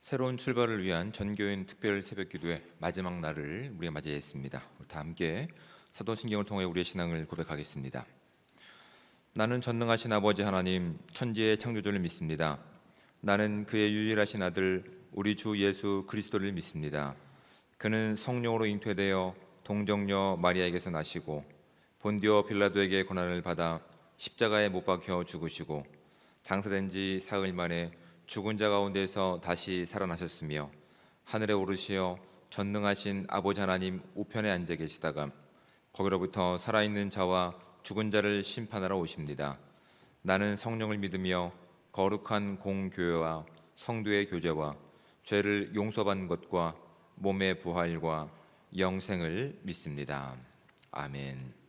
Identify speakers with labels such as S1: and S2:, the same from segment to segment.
S1: 새로운 출발을 위한 전교인 특별 새벽기도의 마지막 날을 우리가 맞이했습니다. 우리 다 함께 사도신경을 통해 우리의 신앙을 고백하겠습니다. 나는 전능하신 아버지 하나님 천지의 창조주를 믿습니다. 나는 그의 유일하신 아들 우리 주 예수 그리스도를 믿습니다. 그는 성령으로 잉태되어 동정녀 마리아에게서 나시고 본디오 빌라도에게 고난을 받아 십자가에 못 박혀 죽으시고 장사된 지 사흘 만에 죽은 자 가운데서 다시 살아나셨으며 하늘에 오르시어 전능하신 아버지 하나님 우편에 앉아 계시다가 거기로부터 살아있는 자와 죽은 자를 심판하러 오십니다. 나는 성령을 믿으며 거룩한 공교회와 성도의 교제와 죄를 용서받는 것과 몸의 부활과 영생을 믿습니다. 아멘.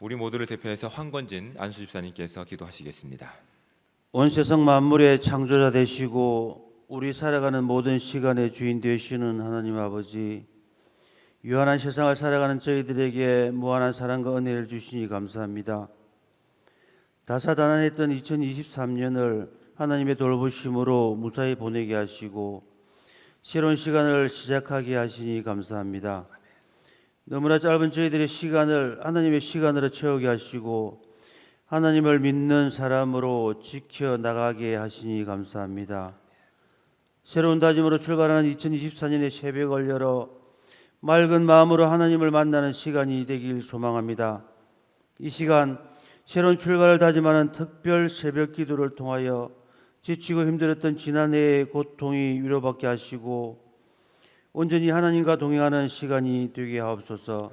S1: 우리 모두를 대표해서 황건진 안수 집사님께서 기도하시겠습니다.
S2: 온 세상 만물의 창조자 되시고 우리 살아가는 모든 시간의 주인 되시는 하나님 아버지, 유한한 세상을 살아가는 저희들에게 무한한 사랑과 은혜를 주시니 감사합니다. 다사다난했던 2023년을 하나님의 돌보심으로 무사히 보내게 하시고 새로운 시간을 시작하게 하시니 감사합니다. 너무나 짧은 저희들의 시간을 하나님의 시간으로 채우게 하시고 하나님을 믿는 사람으로 지켜나가게 하시니 감사합니다. 새로운 다짐으로 출발하는 2024년의 새벽을 열어 맑은 마음으로 하나님을 만나는 시간이 되길 소망합니다. 이 시간 새로운 출발을 다짐하는 특별 새벽 기도를 통하여 지치고 힘들었던 지난해의 고통이 위로받게 하시고 온전히 하나님과 동행하는 시간이 되게 하옵소서.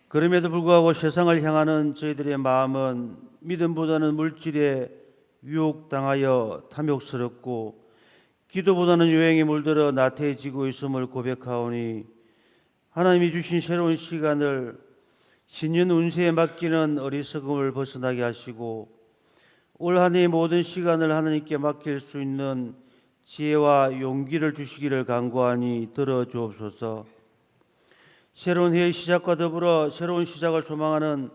S2: 그럼에도 불구하고 세상을 향하는 저희들의 마음은 믿음보다는 물질에 유혹당하여 탐욕스럽고 기도보다는 요행에 물들어 나태해지고 있음을 고백하오니 하나님이 주신 새로운 시간을 신년 운세에 맡기는 어리석음을 벗어나게 하시고 올 한 해의 모든 시간을 하나님께 맡길 수 있는 지혜와 용기를 주시기를 간구하니 들어주옵소서. 새로운 해의 시작과 더불어 새로운 시작을 소망하는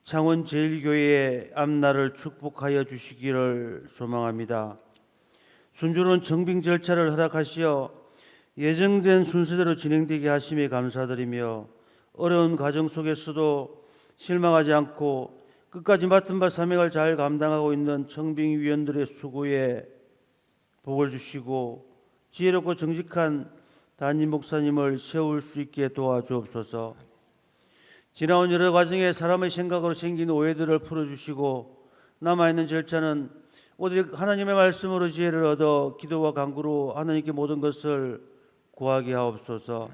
S2: 창원제일교회의 앞날을 축복하여 주시기를 소망합니다. 순조로운 정빙 절차를 허락하시어 예정된 순서대로 진행되게 하심에 감사드리며 어려운 과정 속에서도 실망하지 않고 끝까지 맡은 바 사명을 잘 감당하고 있는 청빙위원들의 수고에 복을 주시고 지혜롭고 정직한 담임 목사님을 세울 수 있게 도와주옵소서. 지나온 여러 과정에 사람의 생각으로 생긴 오해들을 풀어주시고 남아있는 절차는 오직 하나님의 말씀으로 지혜를 얻어 기도와 간구로 하나님께 모든 것을 구하게 하옵소서.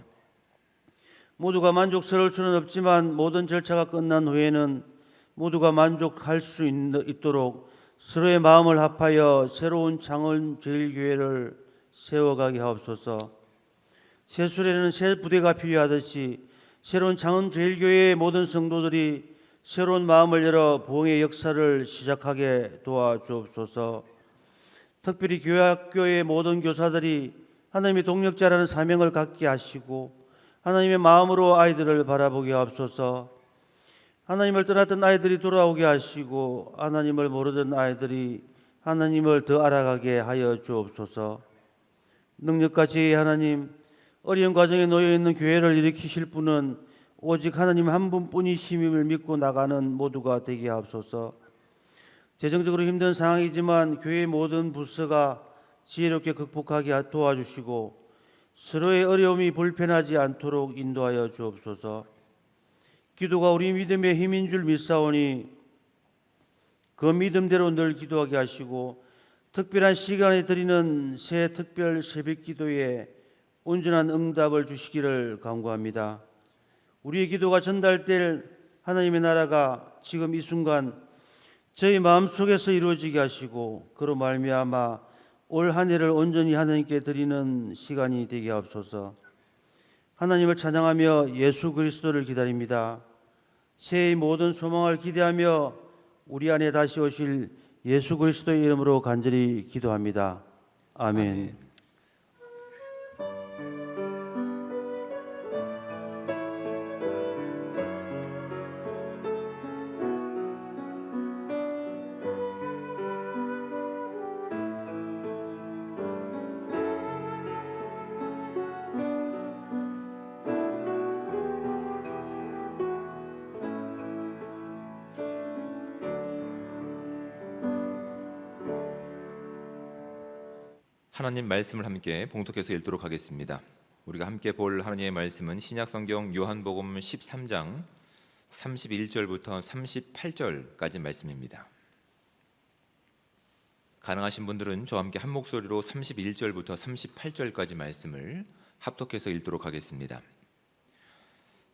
S2: 모두가 만족스러울 수는 없지만 모든 절차가 끝난 후에는 모두가 만족할 수 있도록 서로의 마음을 합하여 새로운 창원제일교회를 세워가게 하옵소서. 새 수레는 새 부대가 필요하듯이 새로운 창원제일교회의 모든 성도들이 새로운 마음을 열어 부흥의 역사를 시작하게 도와주옵소서. 특별히 교회학교의 모든 교사들이 하나님의 동력자라는 사명을 갖게 하시고 하나님의 마음으로 아이들을 바라보게 하옵소서. 하나님을 떠났던 아이들이 돌아오게 하시고 하나님을 모르던 아이들이 하나님을 더 알아가게 하여 주옵소서. 능력과 지혜의 하나님, 어려운 과정에 놓여있는 교회를 일으키실 분은 오직 하나님 한 분뿐이심을 믿고 나가는 모두가 되게 하옵소서. 재정적으로 힘든 상황이지만 교회의 모든 부서가 지혜롭게 극복하게 도와주시고 서로의 어려움이 불편하지 않도록 인도하여 주옵소서. 기도가 우리 믿음의 힘인 줄 믿사오니 그 믿음대로 늘 기도하게 하시고 특별한 시간에 드리는 새 특별 새벽 기도에 온전한 응답을 주시기를 간구합니다. 우리의 기도가 전달될 하나님의 나라가 지금 이 순간 저희 마음속에서 이루어지게 하시고 그로 말미암아 올 한 해를 온전히 하나님께 드리는 시간이 되게 하옵소서. 하나님을 찬양하며 예수 그리스도를 기다립니다. 새해의 모든 소망을 기대하며 우리 안에 다시 오실 예수 그리스도의 이름으로 간절히 기도합니다. 아멘.
S1: 하나님 말씀을 함께 봉독해서 읽도록 하겠습니다. 우리가 함께 볼 하나님의 말씀은 신약성경 요한복음 13장 31절부터 38절까지 말씀입니다. 가능하신 분들은 저와 함께 한 목소리로 31절부터 38절까지 말씀을 합독해서 읽도록 하겠습니다.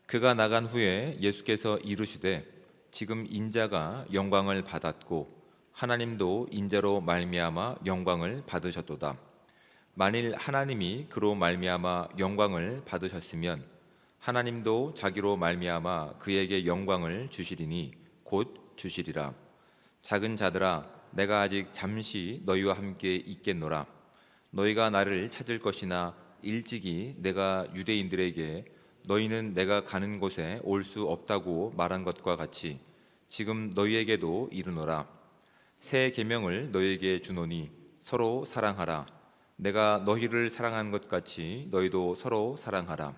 S1: 그가 나간 후에 예수께서 이르시되 지금 인자가 영광을 받았고 하나님도 인자로 말미암아 영광을 받으셨도다. 만일 하나님이 그로 말미암아 영광을 받으셨으면 하나님도 자기로 말미암아 그에게 영광을 주시리니 곧 주시리라. 작은 자들아 내가 아직 잠시 너희와 함께 있겠노라. 너희가 나를 찾을 것이나 일찍이 내가 유대인들에게 너희는 내가 가는 곳에 올 수 없다고 말한 것과 같이 지금 너희에게도 이르노라. 새 계명을 너희에게 주노니 서로 사랑하라. 내가 너희를 사랑한 것 같이 너희도 서로 사랑하라.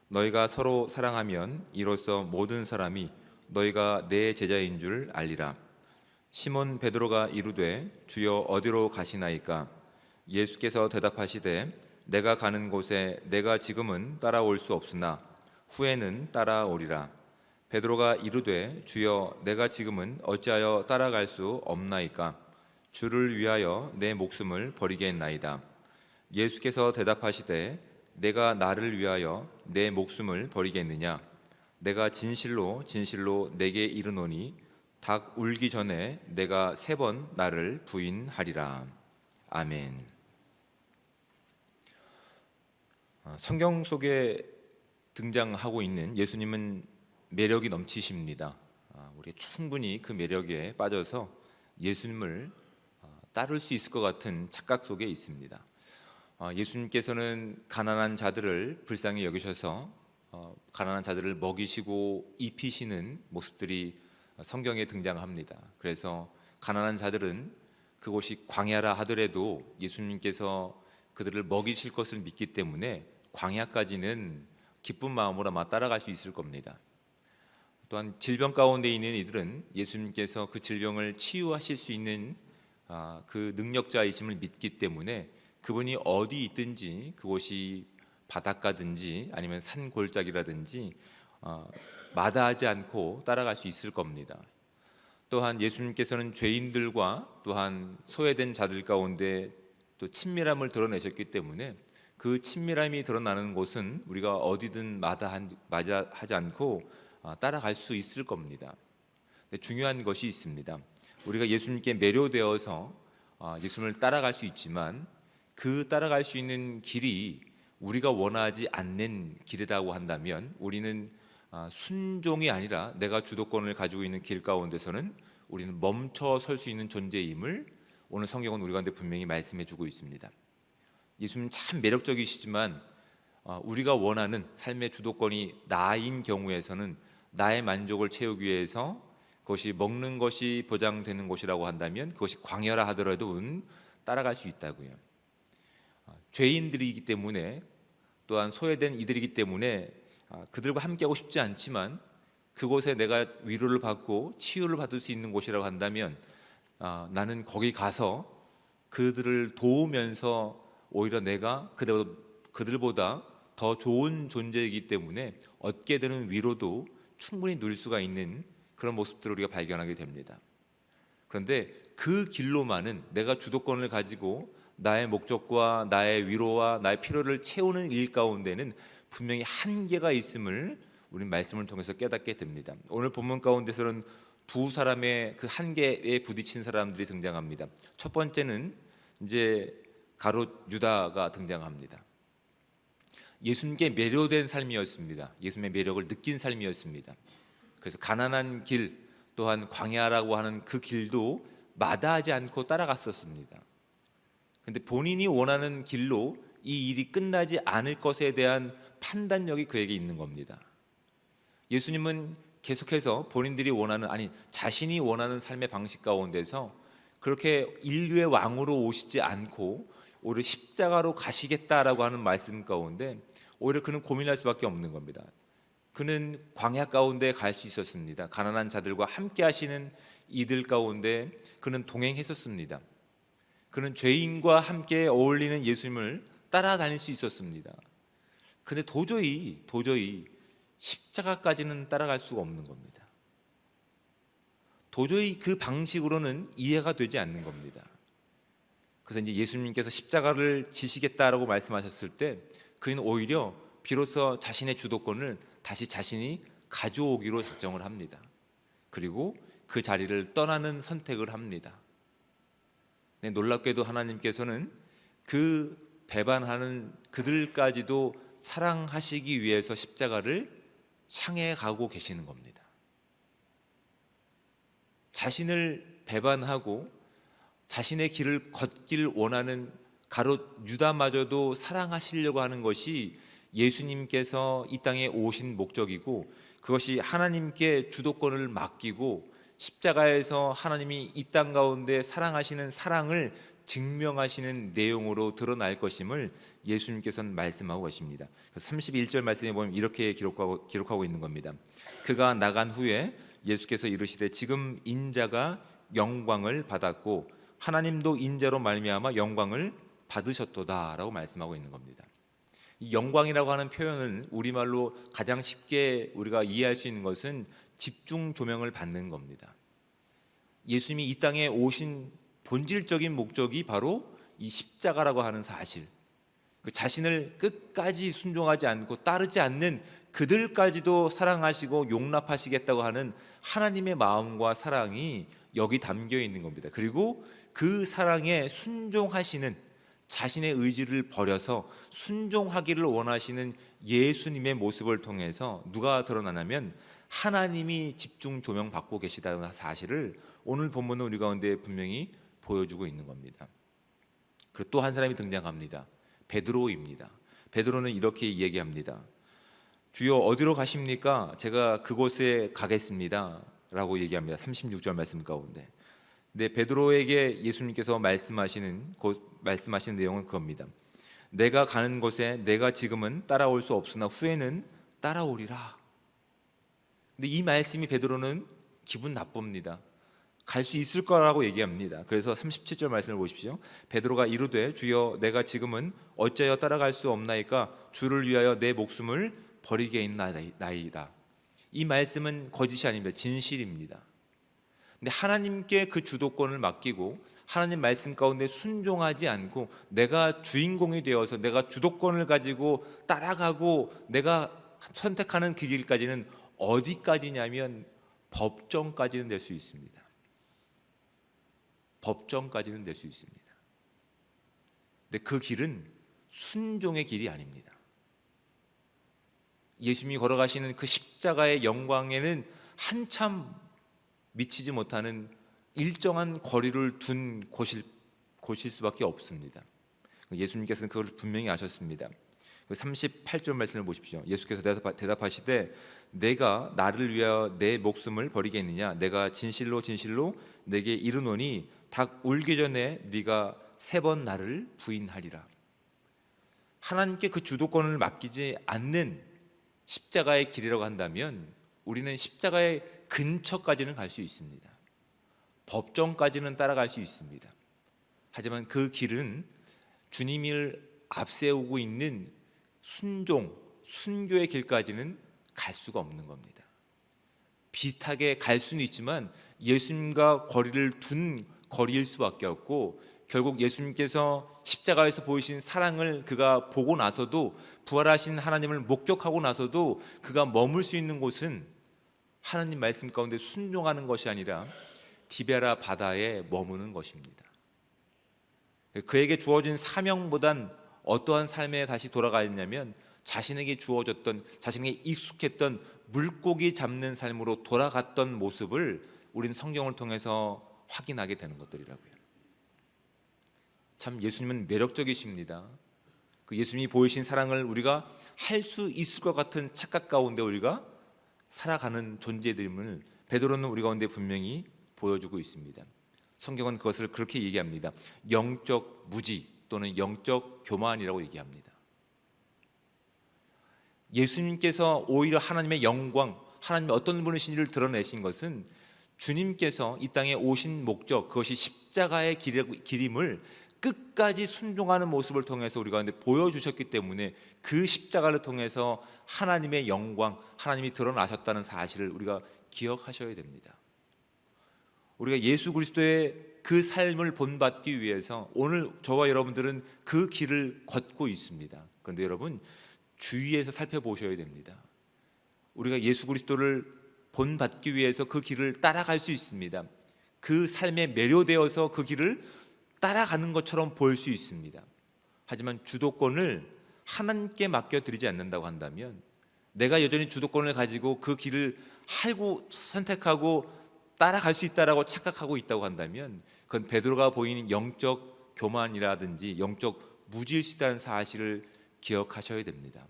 S1: 너희가 서로 사랑하면 이로써 모든 사람이 너희가 내 제자인 줄 알리라. 시몬 베드로가 이르되 주여 어디로 가시나이까? 예수께서 대답하시되 내가 가는 곳에 내가 지금은 따라올 수 없으나 후에는 따라오리라. 베드로가 이르되 주여 내가 지금은 어찌하여 따라갈 수 없나이까? 주를 위하여 내 목숨을 버리겠나이다. 예수께서 대답하시되 내가 나를 위하여 내 목숨을 버리겠느냐? 내가 진실로 진실로 내게 이르노니 닭 울기 전에 내가 3번 나를 부인하리라. 아멘. 성경 속에 등장하고 있는 예수님은 매력이 넘치십니다. 우리 충분히 그 매력에 빠져서 예수님을 따를 수 있을 것 같은 착각 속에 있습니다. 예수님께서는 가난한 자들을 불쌍히 여기셔서 가난한 자들을 먹이시고 입히시는 모습들이 성경에 등장합니다. 그래서 가난한 자들은 그곳이 광야라 하더라도 예수님께서 그들을 먹이실 것을 믿기 때문에 광야까지는 기쁜 마음으로 아마 따라갈 수 있을 겁니다. 또한 질병 가운데 있는 이들은 예수님께서 그 질병을 치유하실 수 있는 그 능력자이심을 믿기 때문에 그분이 어디 있든지 그곳이 바닷가든지 아니면 산 골짜기라든지 마다하지 않고 따라갈 수 있을 겁니다. 또한 예수님께서는 죄인들과 또한 소외된 자들 가운데 또 친밀함을 드러내셨기 때문에 그 친밀함이 드러나는 곳은 우리가 어디든 마다하지 않고 따라갈 수 있을 겁니다. 근데 중요한 것이 있습니다. 우리가 예수님께 매료되어서 예수님을 따라갈 수 있지만 그 따라갈 수 있는 길이 우리가 원하지 않는 길이라고 한다면 우리는 순종이 아니라 내가 주도권을 가지고 있는 길 가운데서는 우리는 멈춰 설 수 있는 존재임을 오늘 성경은 우리 가운데 분명히 말씀해 주고 있습니다. 예수님 참 매력적이시지만 우리가 원하는 삶의 주도권이 나인 경우에서는 나의 만족을 채우기 위해서 그것이 먹는 것이 보장되는 곳이라고 한다면 그것이 광야라 하더라도 따라갈 수 있다고요. 죄인들이기 때문에 또한 소외된 이들이기 때문에 그들과 함께하고 싶지 않지만 그곳에 내가 위로를 받고 치유를 받을 수 있는 곳이라고 한다면 나는 거기 가서 그들을 도우면서 오히려 내가 그들보다 더 좋은 존재이기 때문에 얻게 되는 위로도 충분히 누릴 수가 있는 그런 모습들을 우리가 발견하게 됩니다. 그런데 그 길로만은 내가 주도권을 가지고 나의 목적과 나의 위로와 나의 필요를 채우는 일 가운데는 분명히 한계가 있음을 우리 말씀을 통해서 깨닫게 됩니다. 오늘 본문 가운데서는 두 사람의 그 한계에 부딪힌 사람들이 등장합니다. 첫 번째는 이제 가롯 유다가 등장합니다. 예수님께 매료된 삶이었습니다. 예수님의 매력을 느낀 삶이었습니다. 그래서 가난한 길 또한 광야라고 하는 그 길도 마다하지 않고 따라갔었습니다. 그런데 본인이 원하는 길로 이 일이 끝나지 않을 것에 대한 판단력이 그에게 있는 겁니다. 예수님은 계속해서 본인들이 원하는 자신이 원하는 삶의 방식 가운데서 그렇게 인류의 왕으로 오시지 않고 오히려 십자가로 가시겠다라고 하는 말씀 가운데 오히려 그는 고민할 수밖에 없는 겁니다. 그는 광야 가운데 갈 수 있었습니다. 가난한 자들과 함께 하시는 이들 가운데 그는 동행했었습니다. 그는 죄인과 함께 어울리는 예수님을 따라다닐 수 있었습니다. 그런데 도저히 십자가까지는 따라갈 수가 없는 겁니다. 도저히 그 방식으로는 이해가 되지 않는 겁니다. 그래서 이제 예수님께서 십자가를 지시겠다라고 말씀하셨을 때 그는 오히려 비로소 자신의 주도권을 다시 자신이 가져오기로 작정을 합니다. 그리고 그 자리를 떠나는 선택을 합니다. 네, 놀랍게도 하나님께서는 그 배반하는 그들까지도 사랑하시기 위해서 십자가를 향해 가고 계시는 겁니다. 자신을 배반하고 자신의 길을 걷길 원하는 가롯 유다마저도 사랑하시려고 하는 것이 예수님께서 이 땅에 오신 목적이고 그것이 하나님께 주도권을 맡기고 십자가에서 하나님이 이 땅 가운데 사랑하시는 사랑을 증명하시는 내용으로 드러날 것임을 예수님께서는 말씀하고 계십니다. 31절 말씀에 보면 이렇게 기록하고 있는 겁니다. 그가 나간 후에 예수께서 이르시되 지금 인자가 영광을 받았고 하나님도 인자로 말미암아 영광을 받으셨도다라고 말씀하고 있는 겁니다. 이 영광이라고 하는 표현은 우리말로 가장 쉽게 우리가 이해할 수 있는 것은 집중 조명을 받는 겁니다. 예수님이 이 땅에 오신 본질적인 목적이 바로 이 십자가라고 하는 사실, 그 자신을 끝까지 순종하지 않고 따르지 않는 그들까지도 사랑하시고 용납하시겠다고 하는 하나님의 마음과 사랑이 여기 담겨 있는 겁니다. 그리고 그 사랑에 순종하시는, 자신의 의지를 버려서 순종하기를 원하시는 예수님의 모습을 통해서 누가 드러나냐면 하나님이 집중 조명 받고 계시다는 사실을 오늘 본문은 우리 가운데 분명히 보여주고 있는 겁니다. 그리고 또 한 사람이 등장합니다. 베드로입니다. 베드로는 이렇게 얘기합니다. 주여 어디로 가십니까? 제가 그곳에 가겠습니다 라고 얘기합니다. 36절 말씀 가운데. 근데 베드로에게 예수님께서 말씀하시는 내용은 그겁니다. 내가 가는 곳에 내가 지금은 따라올 수 없으나 후에는 따라오리라. 근데 이 말씀이 베드로는 기분 나쁩니다. 갈 수 있을 거라고 얘기합니다. 그래서 37절 말씀을 보십시오. 베드로가 이르되 주여 내가 지금은 어찌하여 따라갈 수 없나이까 주를 위하여 내 목숨을 버리게 있나이다. 이 말씀은 거짓이 아닙니다. 진실입니다. 근데 하나님께 그 주도권을 맡기고 하나님 말씀 가운데 순종하지 않고 내가 주인공이 되어서 내가 주도권을 가지고 따라가고 내가 선택하는 그 길까지는 어디까지냐면 법정까지는 될 수 있습니다. 법정까지는 될 수 있습니다. 근데 그 길은 순종의 길이 아닙니다. 예수님이 걸어가시는 그 십자가의 영광에는 한참 미치지 못하는 일정한 거리를 둔 곳일 수밖에 없습니다. 예수님께서는 그걸 분명히 아셨습니다. 38절 말씀을 보십시오. 예수께서 대답하시되 내가 나를 위하여 내 목숨을 버리겠느냐? 내가 진실로 진실로 내게 이르노니 닭 울기 전에 네가 3번 나를 부인하리라. 하나님께 그 주도권을 맡기지 않는 십자가의 길이라고 한다면 우리는 십자가의 근처까지는 갈 수 있습니다. 법정까지는 따라갈 수 있습니다. 하지만 그 길은 주님을 앞세우고 있는 순교의 길까지는 갈 수가 없는 겁니다. 비슷하게 갈 수는 있지만 예수님과 거리를 둔 거리일 수밖에 없고 결국 예수님께서 십자가에서 보이신 사랑을 그가 보고 나서도 부활하신 하나님을 목격하고 나서도 그가 머물 수 있는 곳은 하나님 말씀 가운데 순종하는 것이 아니라 디베라 바다에 머무는 것입니다. 그에게 주어진 사명보단 어떠한 삶에 다시 돌아가냐면 자신에게 주어졌던, 자신에게 익숙했던 물고기 잡는 삶으로 돌아갔던 모습을 우리는 성경을 통해서 확인하게 되는 것들이라고요. 참 예수님은 매력적이십니다. 그 예수님이 보이신 사랑을 우리가 할 수 있을 것 같은 착각 가운데 우리가 살아가는 존재됨을 베드로는 우리 가운데 분명히 보여주고 있습니다. 성경은 그것을 그렇게 얘기합니다. 영적 무지 또는 영적 교만이라고 얘기합니다. 예수님께서 오히려 하나님의 영광, 하나님의 어떤 분이신지를 드러내신 것은 주님께서 이 땅에 오신 목적, 그것이 십자가의 길임을 끝까지 순종하는 모습을 통해서 우리 가운데 보여주셨기 때문에 그 십자가를 통해서 하나님의 영광, 하나님이 드러나셨다는 사실을 우리가 기억하셔야 됩니다. 우리가 예수 그리스도의 그 삶을 본받기 위해서 오늘 저와 여러분들은 그 길을 걷고 있습니다. 그런데 여러분 주위에서 살펴보셔야 됩니다. 우리가 예수 그리스도를 본받기 위해서 그 길을 따라갈 수 있습니다. 그 삶에 매료되어서 그 길을 따라가는 것처럼 보일 수 있습니다. 하지만 주도권을 하나님께 맡겨드리지 않는다고 한다면 내가 여전히 주도권을 가지고 그 길을 선택하고 따라갈 수 있다라고 착각하고 있다고 한다면 그건 베드로가 보이는 영적 교만이라든지 영적 무지일 수 있다는 사실을 기억하셔야 됩니다.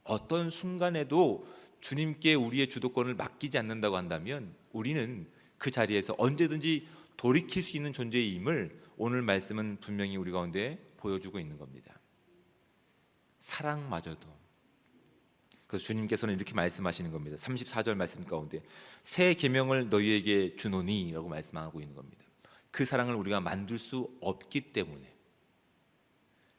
S1: 어떤 순간에도 주님께 우리의 주도권을 맡기지 않는다고 한다면 우리는 그 자리에서 언제든지 돌이킬 수 있는 존재임을 오늘 말씀은 분명히 우리 가운데 보여주고 있는 겁니다. 사랑마저도. 그래서 주님께서는 이렇게 말씀하시는 겁니다. 34절 말씀 가운데 새 계명을 너희에게 주노니 라고 말씀하고 있는 겁니다. 그 사랑을 우리가 만들 수 없기 때문에,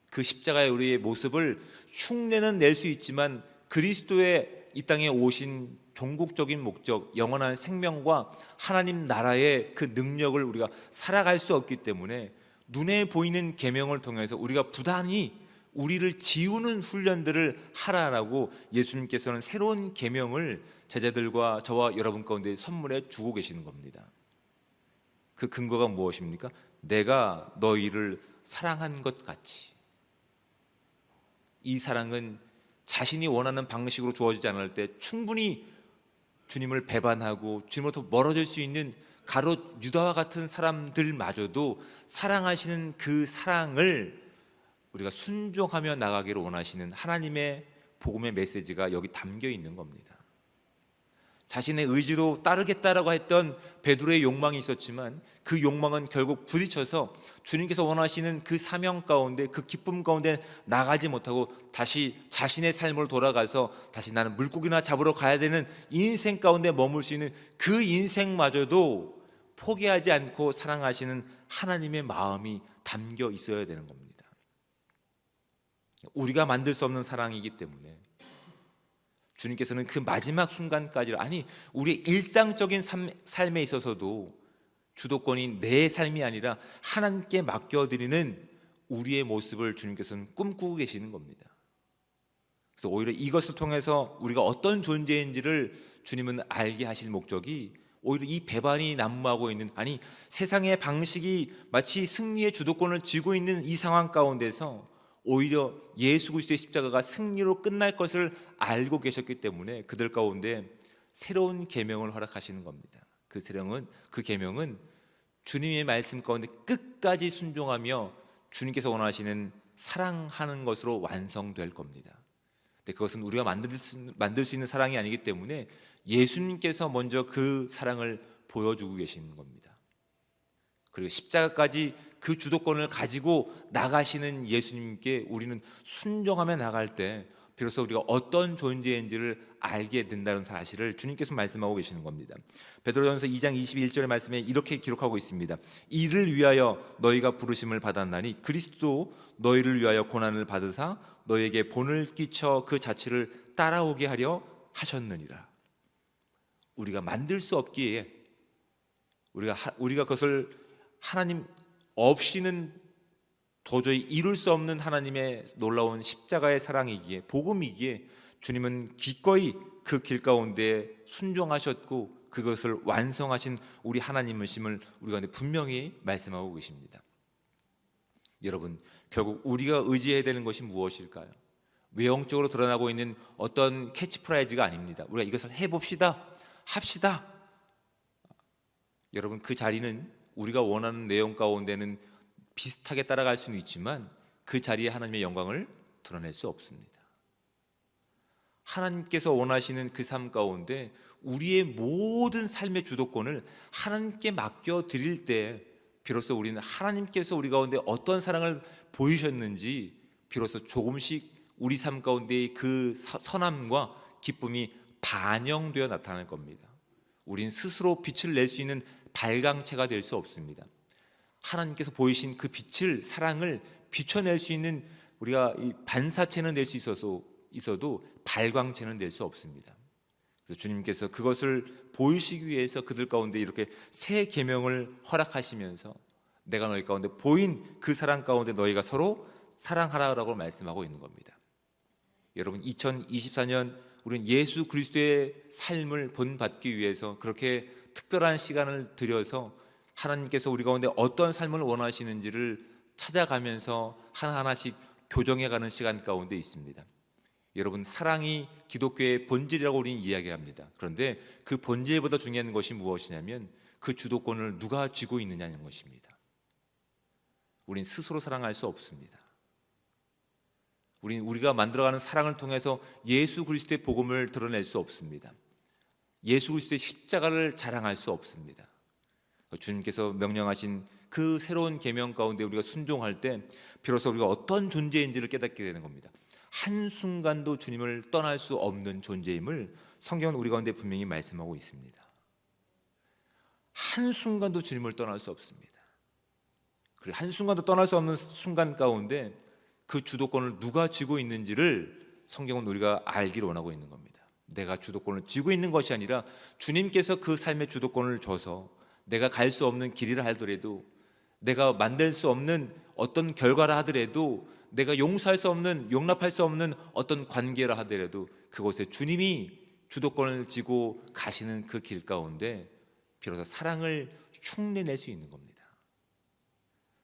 S1: 그 십자가의 우리의 모습을 흉내는 낼 수 있지만 그리스도의 이 땅에 오신 종국적인 목적, 영원한 생명과 하나님 나라의 그 능력을 우리가 살아갈 수 없기 때문에 눈에 보이는 계명을 통해서 우리가 부단히 우리를 지우는 훈련들을 하라라고 예수님께서는 새로운 계명을 제자들과 저와 여러분 가운데 선물해 주고 계시는 겁니다. 그 근거가 무엇입니까? 내가 너희를 사랑한 것 같이. 이 사랑은 자신이 원하는 방식으로 주어지지 않을 때 충분히 주님을 배반하고 주님으로부터 멀어질 수 있는 가롯 유다와 같은 사람들마저도 사랑하시는 그 사랑을 우리가 순종하며 나가기를 원하시는 하나님의 복음의 메시지가 여기 담겨 있는 겁니다. 자신의 의지로 따르겠다라고 했던 베드로의 욕망이 있었지만 그 욕망은 결국 부딪혀서 주님께서 원하시는 그 사명 가운데, 그 기쁨 가운데 나가지 못하고 다시 자신의 삶으로 돌아가서 다시 나는 물고기나 잡으러 가야 되는 인생 가운데 머물 수 있는 그 인생마저도 포기하지 않고 사랑하시는 하나님의 마음이 담겨 있어야 되는 겁니다. 우리가 만들 수 없는 사랑이기 때문에 주님께서는 그 마지막 순간까지, 아니 우리의 일상적인 삶에 있어서도 주도권이 내 삶이 아니라 하나님께 맡겨드리는 우리의 모습을 주님께서는 꿈꾸고 계시는 겁니다. 그래서 오히려 이것을 통해서 우리가 어떤 존재인지를 주님은 알게 하실 목적이 오히려 이 배반이 난무하고 있는, 아니 세상의 방식이 마치 승리의 주도권을 쥐고 있는 이 상황 가운데서 오히려 예수 그리스도의 십자가가 승리로 끝날 것을 알고 계셨기 때문에 그들 가운데 새로운 계명을 허락하시는 겁니다. 그 계명은 주님의 말씀 가운데 끝까지 순종하며 주님께서 원하시는 사랑하는 것으로 완성될 겁니다. 근데 그것은 우리가 만들 수 있는 사랑이 아니기 때문에 예수님께서 먼저 그 사랑을 보여주고 계시는 겁니다. 그리고 십자가까지 그 주도권을 가지고 나가시는 예수님께 우리는 순종하며 나갈 때 비로소 우리가 어떤 존재인지를 알게 된다는 사실을 주님께서 말씀하고 계시는 겁니다. 베드로전서 2장 21절의 말씀에 이렇게 기록하고 있습니다. 이를 위하여 너희가 부르심을 받았나니 그리스도 너희를 위하여 고난을 받으사 너희에게 본을 끼쳐 그 자취를 따라오게 하려 하셨느니라. 우리가 만들 수 없기에 우리가 그것을 하나님 없이는 도저히 이룰 수 없는 하나님의 놀라운 십자가의 사랑이기에, 복음이기에 주님은 기꺼이 그 길 가운데 순종하셨고 그것을 완성하신 우리 하나님이심을 우리 가운데 분명히 말씀하고 계십니다. 여러분, 결국 우리가 의지해야 되는 것이 무엇일까요? 외형적으로 드러나고 있는 어떤 캐치프라이즈가 아닙니다. 우리가 이것을 해봅시다, 합시다. 여러분, 그 자리는 우리가 원하는 내용 가운데는 비슷하게 따라갈 수는 있지만 그 자리에 하나님의 영광을 드러낼 수 없습니다. 하나님께서 원하시는 그 삶 가운데 우리의 모든 삶의 주도권을 하나님께 맡겨드릴 때 비로소 우리는 하나님께서 우리 가운데 어떤 사랑을 보이셨는지 비로소 조금씩 우리 삶 가운데의 그 선함과 기쁨이 반영되어 나타날 겁니다. 우린 스스로 빛을 낼 수 있는 발광체가 될 수 없습니다. 하나님께서 보이신 그 빛을, 사랑을 비춰낼 수 있는 우리가 이 반사체는 낼 수 있어도 발광체는 낼 수 없습니다. 그래서 주님께서 그것을 보이시기 위해서 그들 가운데 이렇게 새 계명을 허락하시면서 내가 너희 가운데 보인 그 사랑 가운데 너희가 서로 사랑하라고 말씀하고 있는 겁니다. 여러분, 2024년 우리는 예수 그리스도의 삶을 본받기 위해서 그렇게 특별한 시간을 들여서 하나님께서 우리 가운데 어떤 삶을 원하시는지를 찾아가면서 하나하나씩 교정해가는 시간 가운데 있습니다. 여러분, 사랑이 기독교의 본질이라고 우리는 이야기합니다. 그런데 그 본질보다 중요한 것이 무엇이냐면 그 주도권을 누가 쥐고 있느냐는 것입니다. 우린 스스로 사랑할 수 없습니다. 우리가 만들어가는 사랑을 통해서 예수 그리스도의 복음을 드러낼 수 없습니다. 예수 그리스도의 십자가를 자랑할 수 없습니다. 주님께서 명령하신 그 새로운 계명 가운데 우리가 순종할 때 비로소 우리가 어떤 존재인지를 깨닫게 되는 겁니다. 한순간도 주님을 떠날 수 없는 존재임을 성경은 우리 가운데 분명히 말씀하고 있습니다. 한순간도 주님을 떠날 수 없습니다. 그리고 한순간도 떠날 수 없는 순간 가운데 그 주도권을 누가 쥐고 있는지를 성경은 우리가 알기를 원하고 있는 겁니다. 내가 주도권을 쥐고 있는 것이 아니라 주님께서 그 삶의 주도권을 줘서 내가 갈 수 없는 길이라 하더라도, 내가 만들 수 없는 어떤 결과라 하더라도, 내가 용서할 수 없는, 용납할 수 없는 어떤 관계라 하더라도 그곳에 주님이 주도권을 쥐고 가시는 그 길 가운데 비로소 사랑을 흉내낼 수 있는 겁니다.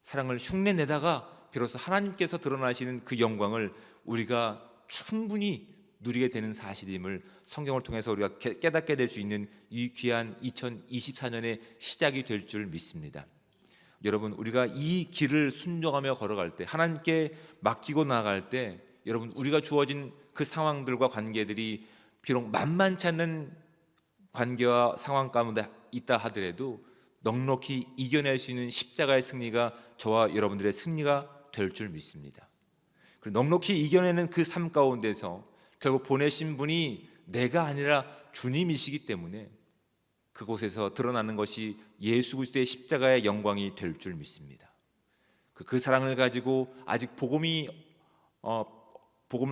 S1: 사랑을 흉내내다가 비로소 하나님께서 드러나시는 그 영광을 우리가 충분히 누리게 되는 사실임을 성경을 통해서 우리가 깨닫게 될 수 있는 이 귀한 2024년의 시작이 될 줄 믿습니다. 여러분, 우리가 이 길을 순종하며 걸어갈 때, 하나님께 맡기고 나아갈 때, 여러분, 우리가 주어진 그 상황들과 관계들이 비록 만만치 않는 관계와 상황 가운데 있다 하더라도 넉넉히 이겨낼 수 있는 십자가의 승리가 저와 여러분들의 승리가 될 줄 믿습니다. 그리고 넉넉히 이겨내는 그 삶 가운데서 결국 보내신 분이 내가 아니라 주님이시기 때문에 그곳에서 드러나는 것이 예수 그리스도의 십자가의 영광이 될 줄 믿습니다. 그 사랑을 가지고 아직 복음을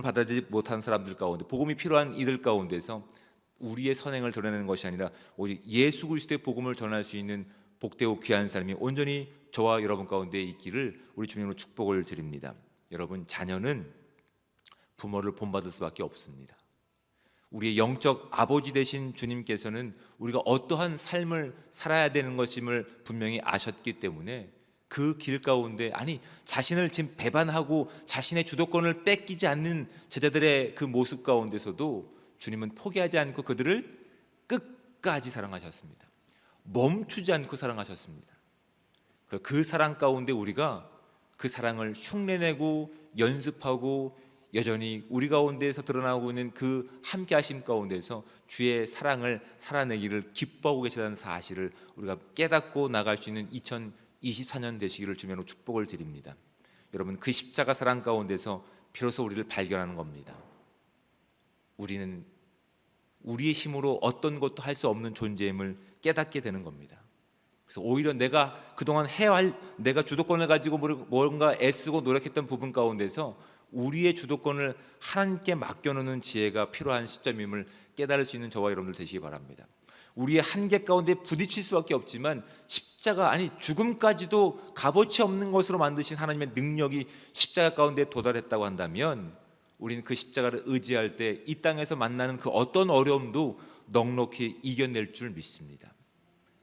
S1: 받아들이지 못한 사람들 가운데, 복음이 필요한 이들 가운데서 우리의 선행을 드러내는 것이 아니라 오직 예수 그리스도의 복음을 전할 수 있는 복되고 귀한 삶이 온전히 저와 여러분 가운데 있기를 우리 주님으로 축복을 드립니다. 여러분, 자녀는 부모를 본받을 수밖에 없습니다. 우리의 영적 아버지 되신 주님께서는 우리가 어떠한 삶을 살아야 되는 것임을 분명히 아셨기 때문에 그 길 가운데, 아니 자신을 지금 배반하고 자신의 주도권을 뺏기지 않는 제자들의 그 모습 가운데서도 주님은 포기하지 않고 그들을 끝까지 사랑하셨습니다. 멈추지 않고 사랑하셨습니다. 그 사랑 가운데 우리가 그 사랑을 흉내내고 연습하고 여전히 우리 가운데에서 드러나고 있는 그 함께하심 가운데서 주의 사랑을 살아내기를 기뻐하고 계시다는 사실을 우리가 깨닫고 나갈 수 있는 2024년 되시기를 주님으로 축복을 드립니다. 여러분, 그 십자가 사랑 가운데서 비로소 우리를 발견하는 겁니다. 우리는 우리의 힘으로 어떤 것도 할 수 없는 존재임을 깨닫게 되는 겁니다. 그래서 오히려 내가 그동안 해야 할, 내가 주도권을 가지고 뭔가 애쓰고 노력했던 부분 가운데서 우리의 주도권을 하나님께 맡겨놓는 지혜가 필요한 시점임을 깨달을 수 있는 저와 여러분들 되시기 바랍니다. 우리의 한계 가운데 부딪힐 수밖에 없지만 십자가, 아니 죽음까지도 값어치 없는 것으로 만드신 하나님의 능력이 십자가 가운데 도달했다고 한다면 우리는 그 십자가를 의지할 때 이 땅에서 만나는 그 어떤 어려움도 넉넉히 이겨낼 줄 믿습니다.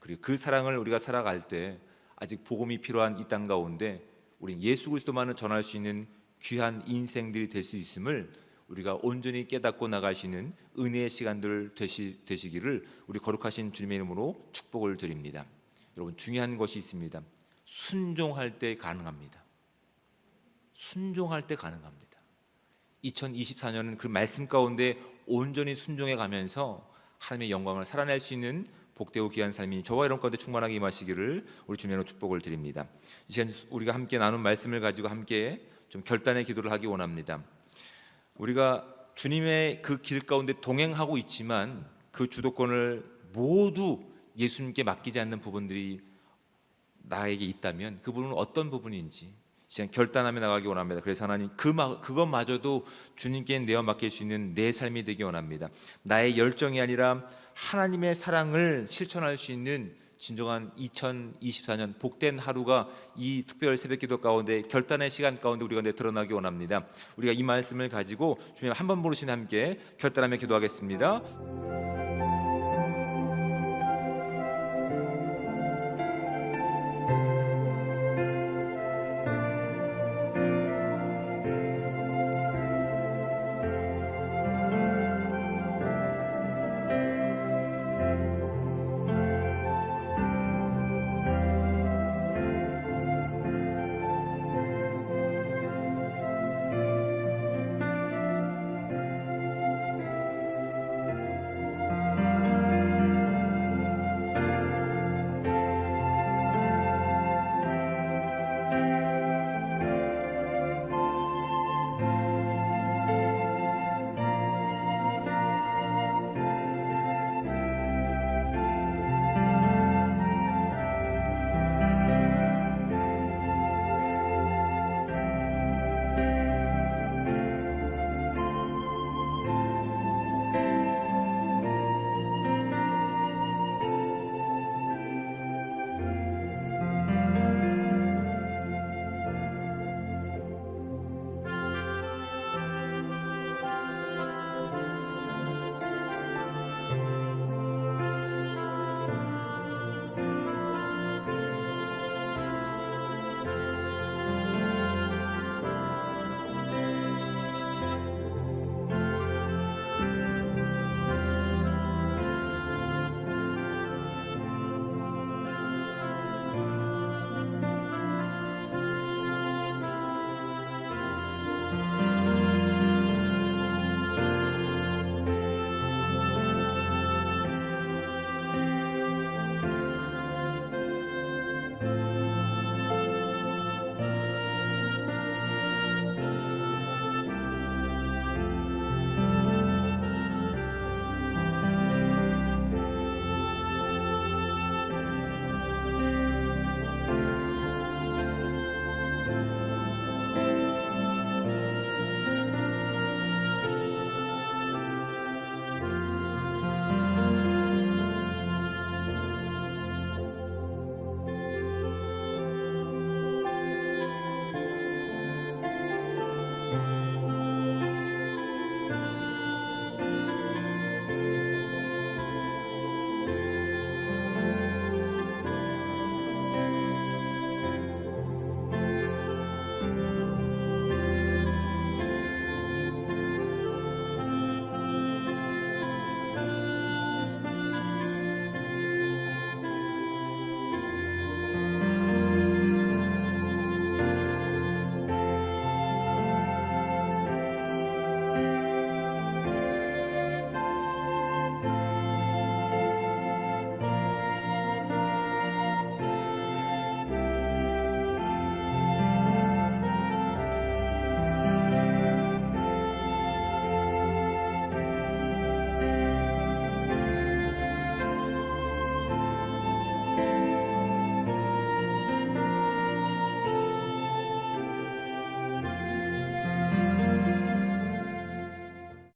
S1: 그리고 그 사랑을 우리가 살아갈 때 아직 복음이 필요한 이 땅 가운데 우리는 예수 그리스도만을 전할 수 있는 귀한 인생들이 될 수 있음을 우리가 온전히 깨닫고 나가시는 은혜의 시간들 되시기를 우리 거룩하신 주님의 이름으로 축복을 드립니다. 여러분, 중요한 것이 있습니다. 순종할 때 가능합니다. 순종할 때 가능합니다. 2024년은 그 말씀 가운데 온전히 순종해 가면서 하나님의 영광을 살아낼 수 있는 복되고 귀한 삶이 저와 여러분 가운데 충만하게 임하시기를 우리 주님으로 축복을 드립니다. 이 시간 우리가 함께 나눈 말씀을 가지고 함께 좀 결단의 기도를 하기 원합니다. 우리가 주님의 그 길 가운데 동행하고 있지만 그 주도권을 모두 예수님께 맡기지 않는 부분들이 나에게 있다면 그 부분은 어떤 부분인지 시간 결단하며 나가기 원합니다. 그래서 하나님, 그것마저도 주님께 내어 맡길 수 있는 내 삶이 되기 원합니다. 나의 열정이 아니라 하나님의 사랑을 실천할 수 있는 진정한 2024년 복된 하루가 이 특별 새벽기도 가운데 결단의 시간 가운데 우리 가운데 드러나기 원합니다. 우리가 이 말씀을 가지고 주님 한 번 부르신 함께 결단하며 기도하겠습니다.